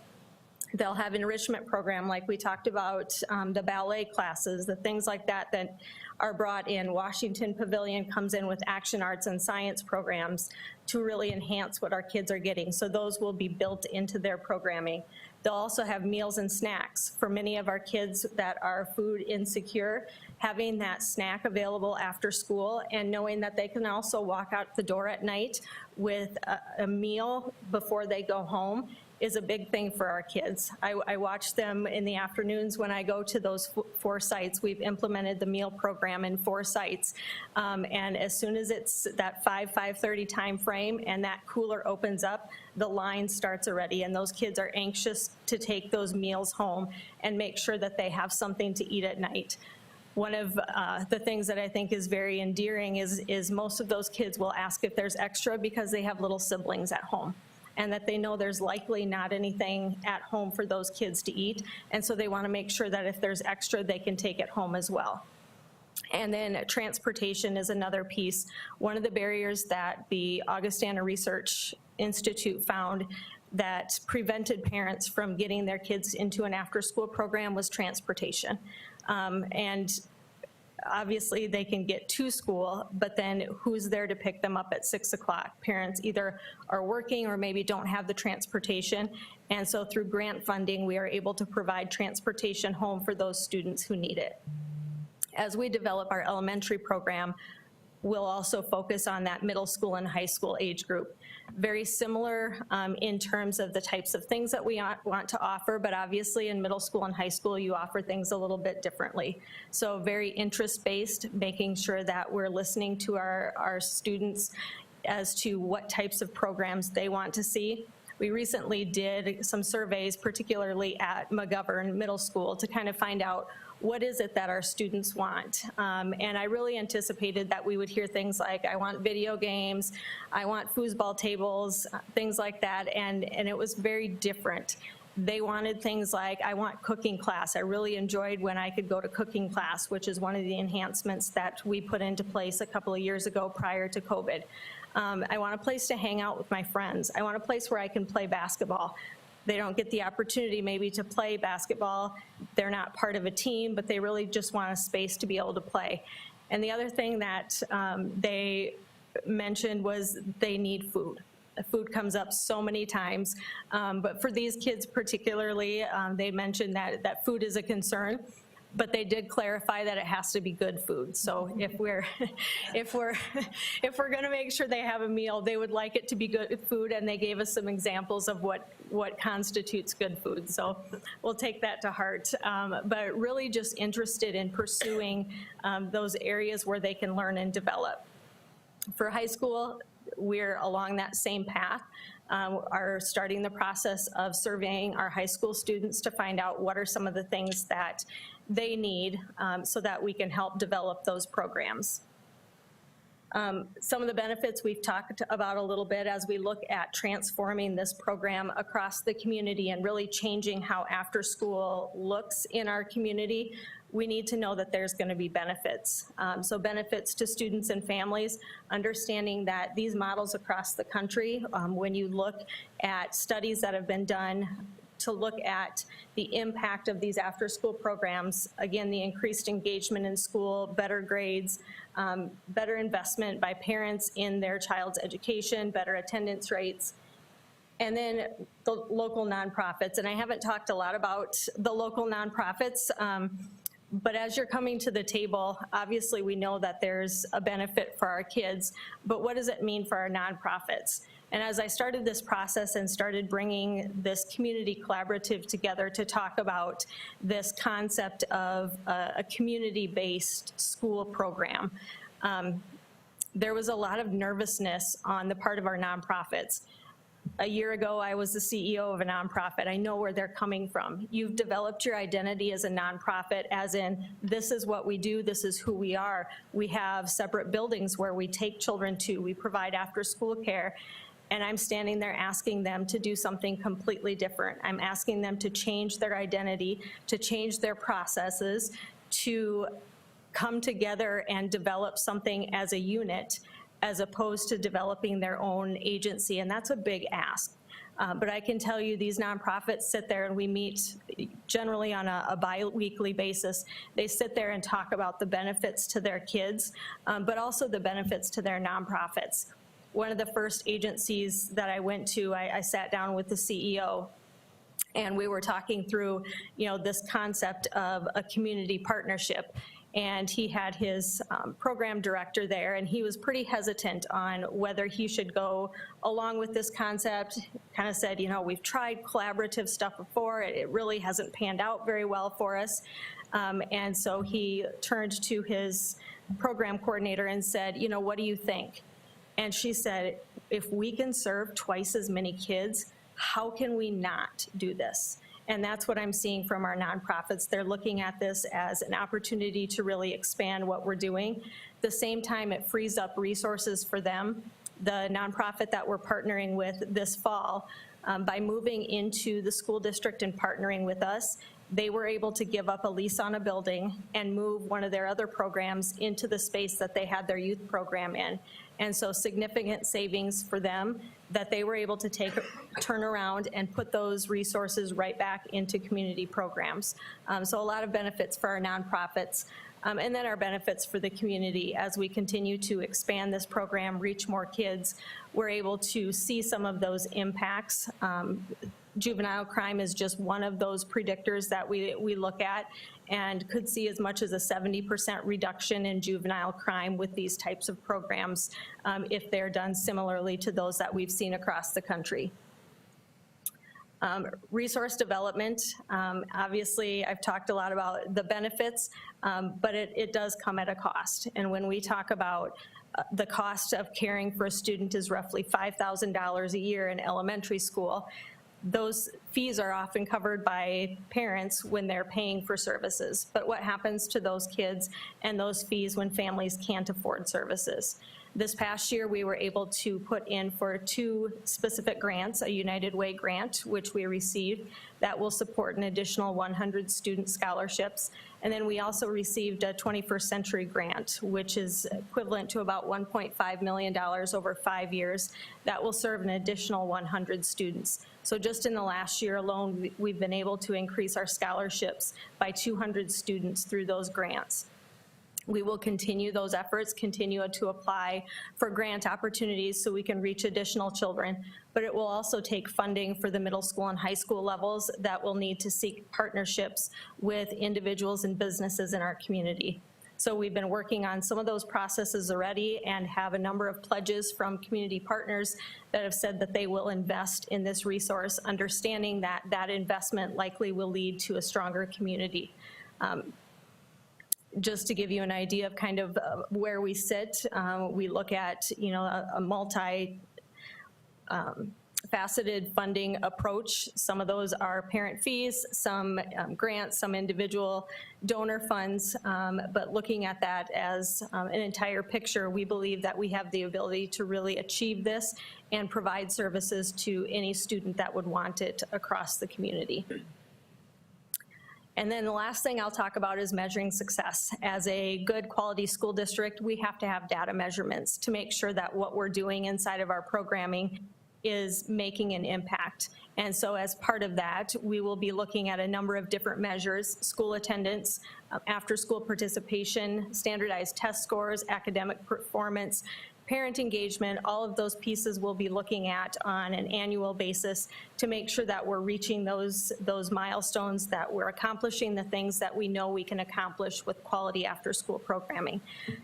They'll have an enrichment program like we talked about, the ballet classes, the things like that that are brought in. Washington Pavilion comes in with action arts and science programs to really enhance what our kids are getting. So those will be built into their programming. They'll also have meals and snacks. For many of our kids that are food insecure, having that snack available after school and knowing that they can also walk out the door at night with a meal before they go home is a big thing for our kids. I watch them in the afternoons when I go to those 4 sites. We've implemented the meal program in 4 sites. And as soon as it's that 5:30 time frame and that cooler opens up, the line starts already, and those kids are anxious to take those meals home and make sure that they have something to eat at night. One of the things that I think is very endearing is most of those kids will ask if there's extra because they have little siblings at home, and that they know there's likely not anything at home for those kids to eat. And so they want to make sure that if there's extra, they can take it home as well. And then transportation is another piece. One of the barriers that the Augustana Research Institute found that prevented parents from getting their kids into an after-school program was transportation. And obviously they can get to school, but then who's there to pick them up at 6 o'clock? Parents either are working or maybe don't have the transportation. And so through grant funding, we are able to provide transportation home for those students who need it. As we develop our elementary program, we'll also focus on that middle school and high school age group. Very similar in terms of the types of things that we want to offer, but obviously in middle school and high school, you offer things a little bit differently. So very interest-based, making sure that we're listening to our students as to what types of programs they want to see. We recently did some surveys, particularly at McGovern Middle School, to kind of find out what is it that our students want? And I really anticipated that we would hear things like, I want video games, I want foosball tables, things like that, and it was very different. They wanted things like, I want cooking class. I really enjoyed when I could go to cooking class, which is one of the enhancements that we put into place a couple of years ago prior to COVID. I want a place to hang out with my friends. I want a place where I can play basketball. They don't get the opportunity maybe to play basketball. They're not part of a team, but they really just want a space to be able to play. And the other thing that they mentioned was they need food. Food comes up so many times, but for these kids particularly, they mentioned that food is a concern. But they did clarify that it has to be good food. So if we're going to make sure they have a meal, they would like it to be good food, and they gave us some examples of what constitutes good food. So we'll take that to heart. But really just interested in pursuing those areas where they can learn and develop. For high school, we're along that same path. Are starting the process of surveying our high school students to find out what are some of the things that they need so that we can help develop those programs. Some of the benefits we've talked about a little bit as we look at transforming this program across the community and really changing how after school looks in our community. We need to know that there's going to be benefits. So benefits to students and families, understanding that these models across the country, when you look at studies that have been done to look at the impact of these after-school programs, again, the increased engagement in school, better grades, better investment by parents in their child's education, better attendance rates, and then the local nonprofits. And I haven't talked a lot about the local nonprofits, but as you're coming to the table, obviously we know that there's a benefit for our kids, but what does it mean for our nonprofits? And as I started this process and started bringing this community collaborative together to talk about this concept of a community-based school program, there was a lot of nervousness on the part of our nonprofits. A year ago, I was the CEO of a nonprofit. I know where they're coming from. You've developed your identity as a nonprofit, as in, this is what we do, this is who we are. We have separate buildings where we take children to, we provide after-school care, and I'm standing there asking them to do something completely different. I'm asking them to change their identity, to change their processes, to come together and develop something as a unit, as opposed to developing their own agency, and that's a big ask. But I can tell you these nonprofits sit there and we meet generally on a bi-weekly basis. They sit there and talk about the benefits to their kids, but also the benefits to their nonprofits. One of the first agencies that I went to, I sat down with the CEO, and we were talking through, this concept of a community partnership. And he had his program director there, and he was pretty hesitant on whether he should go along with this concept. Kind of said, we've tried collaborative stuff before. It really hasn't panned out very well for us. And so he turned to his program coordinator and said, what do you think? And she said, if we can serve twice as many kids, how can we not do this? And that's what I'm seeing from our nonprofits. They're looking at this as an opportunity to really expand what we're doing. At the same time, it frees up resources for them. The nonprofit that we're partnering with this fall, by moving into the school district and partnering with us, they were able to give up a lease on a building and move one of their other programs into the space that they had their youth program in. And so significant savings for them that they were able to turn around and put those resources right back into community programs. So a lot of benefits for our nonprofits. And then our benefits for the community as we continue to expand this program, reach more kids, we're able to see some of those impacts. Juvenile crime is just one of those predictors that we look at, and could see as much as a 70% reduction in juvenile crime with these types of programs if they're done similarly to those that we've seen across the country. Resource development, obviously I've talked a lot about the benefits, but it does come at a cost. And when we talk about the cost of caring for a student is roughly $5,000 a year in elementary school, those fees are often covered by parents when they're paying for services. But what happens to those kids and those fees when families can't afford services? This past year, we were able to put in for 2 specific grants, a United Way grant, which we received, that will support an additional 100 student scholarships. And then we also received a 21st Century Grant, which is equivalent to about $1.5 million over 5 years. That will serve an additional 100 students. So just in the last year alone, we've been able to increase our scholarships by 200 students through those grants. We will continue those efforts, continue to apply for grant opportunities so we can reach additional children, but it will also take funding for the middle school and high school levels that will need to seek partnerships with individuals and businesses in our community. So we've been working on some of those processes already and have a number of pledges from community partners that have said that they will invest in this resource, understanding that that investment likely will lead to a stronger community. Just to give you an idea of kind of where we sit, we look at, you know, a multi-faceted funding approach. Some of those are parent fees, some grants, some individual donor funds, but looking at that as an entire picture, we believe that we have the ability to really achieve this and provide services to any student that would want it across the community. And then the last thing I'll talk about is measuring success. As a good quality school district, we have to have data measurements to make sure that what we're doing inside of our programming is making an impact. And so as part of that, we will be looking at a number of different measures: school attendance, after school participation, standardized test scores, academic performance, parent engagement. All of those pieces we'll be looking at on an annual basis to make sure that we're reaching those milestones, that we're accomplishing the things that we know we can accomplish with quality after-school programming.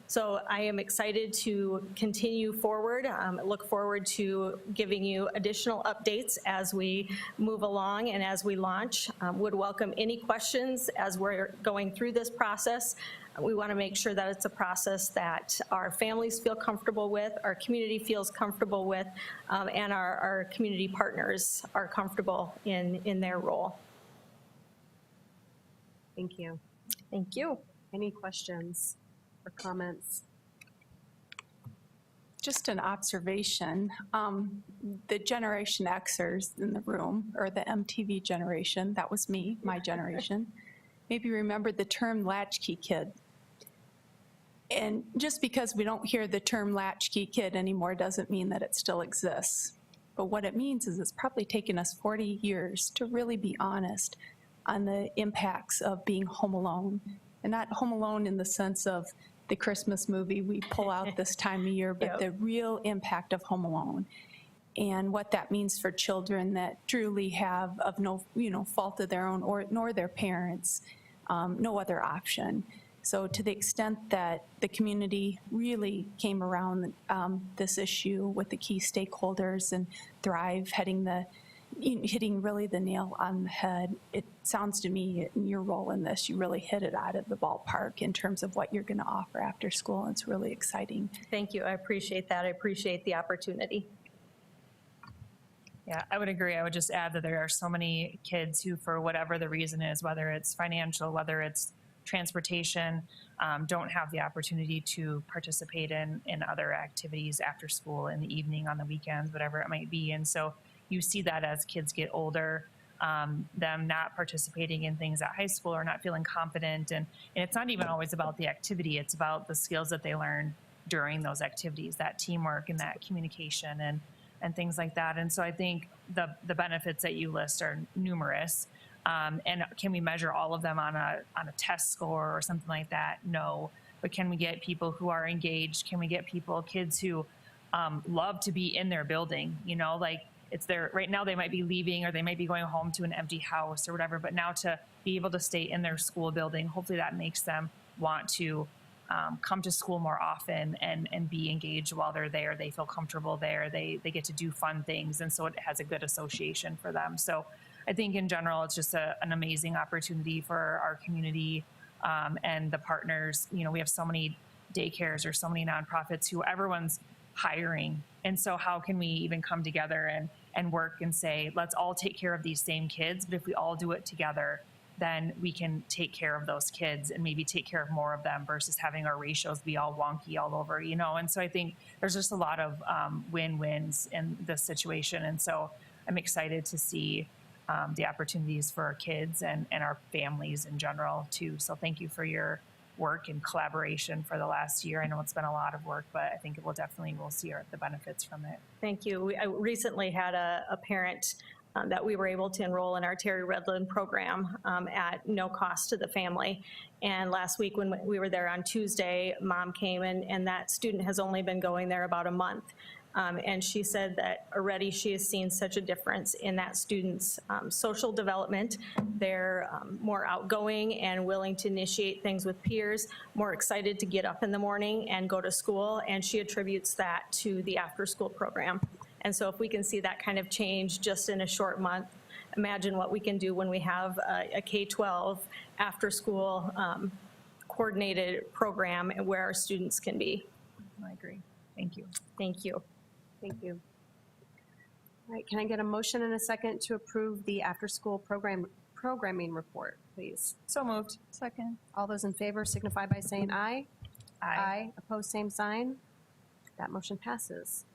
So I am excited to continue forward. Look forward to giving you additional updates as we move along and as we launch. Would welcome any questions as we're going through this process. We want to make sure that it's a process that our families feel comfortable with, our community feels comfortable with, and our community partners are comfortable in their role. Thank you. Thank you. Any questions or comments? Just an observation. The Generation Xers in the room, or the MTV generation, that was me, my generation, maybe remember the term latchkey kid. And just because we don't hear the term latchkey kid anymore doesn't mean that it still exists. But what it means is it's probably taken us 40 years to really be honest on the impacts of being home alone. And not home alone in the sense of the Christmas movie we pull out this time of year, but the real impact of home alone. And what that means for children that truly have of no fault of their own nor their parents, no other option. So to the extent that the community really came around this issue with the key stakeholders and Thrive hitting really the nail on the head, it sounds to me in your role in this, you really hit it out of the ballpark in terms of what you're going to offer after school. It's really exciting. Thank you. I appreciate that. I appreciate the opportunity. Yeah, I would agree. I would just add that there are so many kids who, for whatever the reason is, whether it's financial, whether it's transportation, don't have the opportunity to participate in other activities after school, in the evening, on the weekends, whatever it might be. And so you see that as kids get older, them not participating in things at high school or not feeling confident. And it's not even always about the activity. It's about the skills that they learn during those activities, that teamwork and that communication and things like that. And so I think the benefits that you list are numerous. And can we measure all of them on a test score or something like that? No. But can we get people who are engaged? Can we get kids who love to be in their building? You know, like it's their, right now they might be leaving or they might be going home to an empty house or whatever, but now to be able to stay in their school building, hopefully that makes them want to come to school more often and be engaged while they're there. They feel comfortable there. They get to do fun things. And so it has a good association for them. So I think in general, it's just an amazing opportunity for our community and the partners. You know, we have so many daycares or so many nonprofits who everyone's hiring. And so how can we even come together and work and say, let's all take care of these same kids, but if we all do it together, then we can take care of those kids and maybe take care of more of them versus having our ratios be all wonky all over, you know? And so I think there's just a lot of win-wins in this situation. And so I'm excited to see the opportunities for our kids and our families in general too. So thank you for your work and collaboration for the last year. I know it's been a lot of work, but I think it will definitely, we'll see the benefits from it. Thank you. I recently had a parent that we were able to enroll in our Terry Redland program at no cost to the family. And last week when we were there on Tuesday, mom came in, and that student has only been going there about a month. And she said that already she has seen such a difference in that student's social development. They're more outgoing and willing to initiate things with peers, more excited to get up in the morning and go to school, and she attributes that to the after-school program. And so if we can see that kind of change just in a short month, imagine what we can do when we have a K-12 after-school coordinated program where our students can be. I agree. Thank you. Thank you. Thank you. All right, can I get a motion and a second to approve the after-school programming report, please? So moved. Second. All those in favor signify by saying aye. Aye. Opposed, same sign. That motion passes.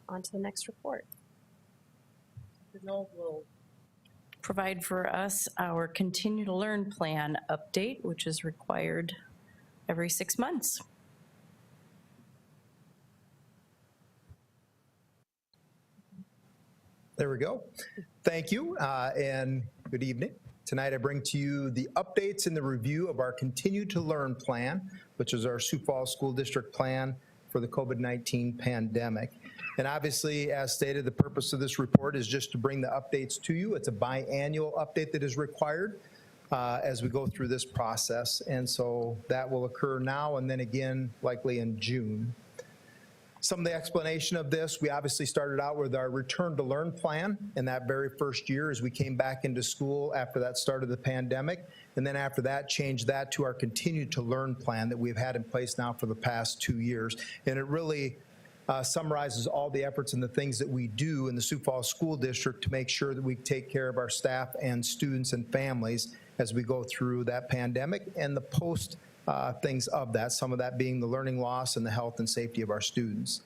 On to the next report. Noel will provide for us our Continue to Learn plan update, which is required every 6 months. There we go. Thank you, and good evening. Tonight I bring to you the updates and the review of our Continue to Learn plan, which is our Sioux Falls School District plan for the COVID-19 pandemic. And obviously, as stated, the purpose of this report is just to bring the updates to you. It's a biannual update that is required as we go through this process. And so that will occur now and then again, likely in June. Some of the explanation of this, we obviously started out with our Return to Learn plan in that very first year as we came back into school after that start of the pandemic. And then after that, changed that to our Continue to Learn plan that we've had in place now for the past 2 years. And it really summarizes all the efforts and the things that we do in the Sioux Falls School District to make sure that we take care of our staff and students and families as we go through that pandemic and the post things of that, some of that being the learning loss and the health and safety of our students.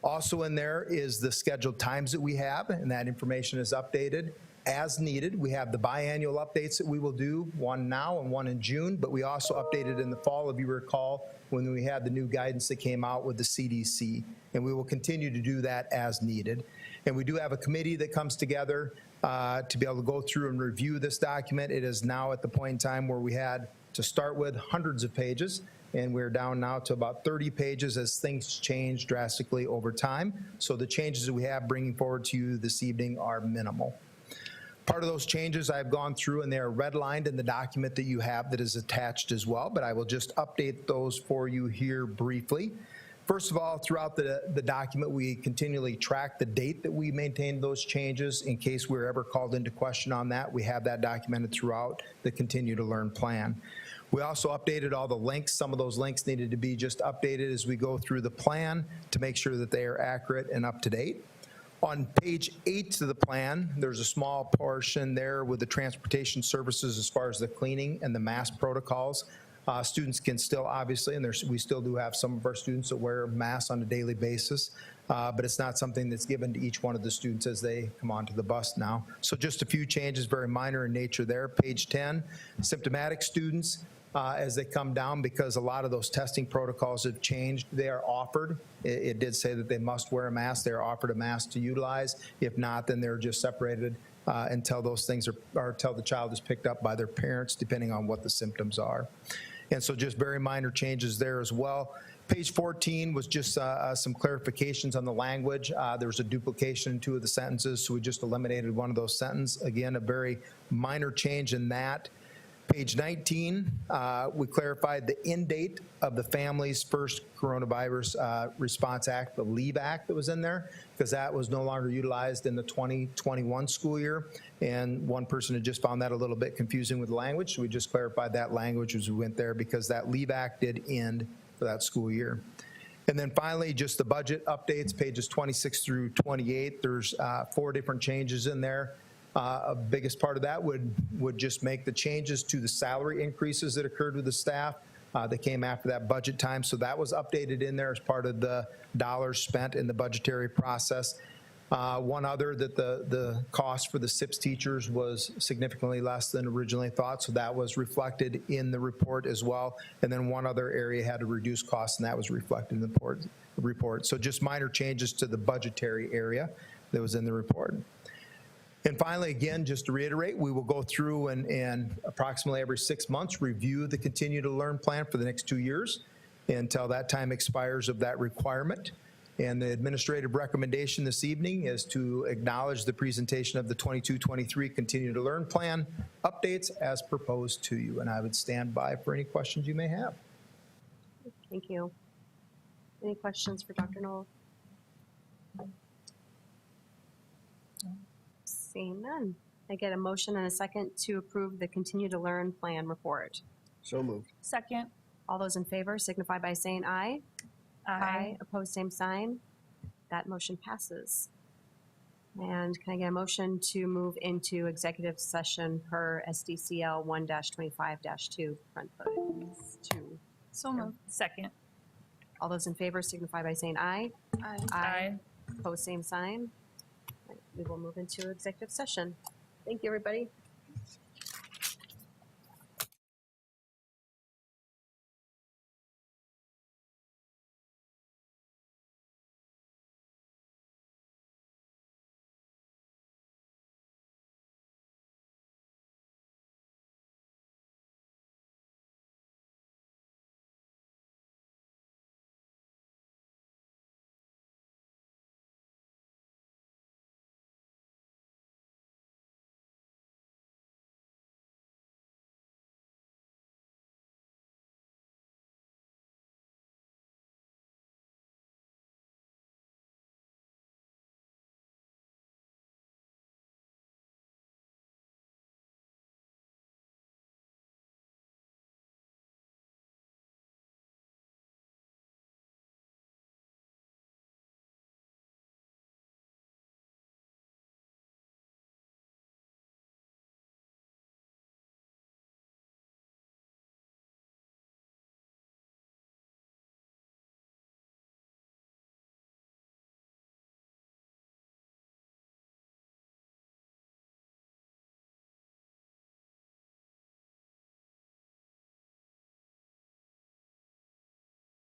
Also in there is the scheduled times that we have, and that information is updated as needed. We have the biannual updates that we will do, one now and one in June, but we also updated in the fall, if you recall, when we had the new guidance that came out with the CDC, and we will continue to do that as needed. And we do have a committee that comes together to be able to go through and review this document. It is now at the point in time where we had to start with hundreds of pages, and we're down now to about 30 pages as things change drastically over time. So the changes that we have bringing forward to you this evening are minimal. Part of those changes I've gone through, and they are redlined in the document that you have that is attached as well, but I will just update those for you here briefly. First of all, throughout the document, we continually track the date that we maintained those changes in case we're ever called into question on that. We have that documented throughout the Continue to Learn plan. We also updated all the links. Some of those links needed to be just updated as we go through the plan to make sure that they are accurate and up to date. On page 8 of the plan, there's a small portion there with the transportation services as far as the cleaning and the mask protocols. Students can still obviously, and we still do have some of our students that wear masks on a daily basis, but it's not something that's given to each one of the students as they come onto the bus now. So just a few changes, very minor in nature there. Page 10, symptomatic students, as they come down, because a lot of those testing protocols have changed, they are offered. It did say that they must wear a mask. They're offered a mask to utilize. If not, then they're just separated until those things are, until the child is picked up by their parents, depending on what the symptoms are. And so just very minor changes there as well. Page 14 was just some clarifications on the language. There was a duplication in 2 of the sentences, so we just eliminated one of those sentences. Again, a very minor change in that. Page 19, we clarified the end date of the Family's First Coronavirus Response Act, the LEAVE Act that was in there, because that was no longer utilized in the 2021 school year. And one person had just found that a little bit confusing with the language, so we just clarified that language as we went there because that LEAVE Act did end for that school year. And then finally, just the budget updates, pages 26 through 28. There's 4 different changes in there. A biggest part of that would just make the changes to the salary increases that occurred with the staff that came after that budget time. So that was updated in there as part of the dollars spent in the budgetary process. One other, that the cost for the SIPS teachers was significantly less than originally thought, so that was reflected in the report as well. And then one other area had to reduce costs, and that was reflected in the report. So just minor changes to the budgetary area that was in the report. And finally, again, just to reiterate, we will go through and approximately every 6 months review the Continue to Learn plan for the next 2 years until that time expires of that requirement. And the administrative recommendation this evening is to acknowledge the presentation of the 22-23 Continue to Learn plan updates as proposed to you. And I would stand by for any questions you may have. Thank you. Any questions for Dr. Knoll? Seeing none. I get a motion and a second to approve the Continue to Learn plan report. So moved. Second. All those in favor signify by saying aye. Aye. Opposed, same sign. That motion passes. And can I get a motion to move into executive session per SDCL 1-25-2, front photos 2. So moved. Second. All those in favor signify by saying aye. Aye. Opposed, same sign. We will move into executive session. Thank you, everybody.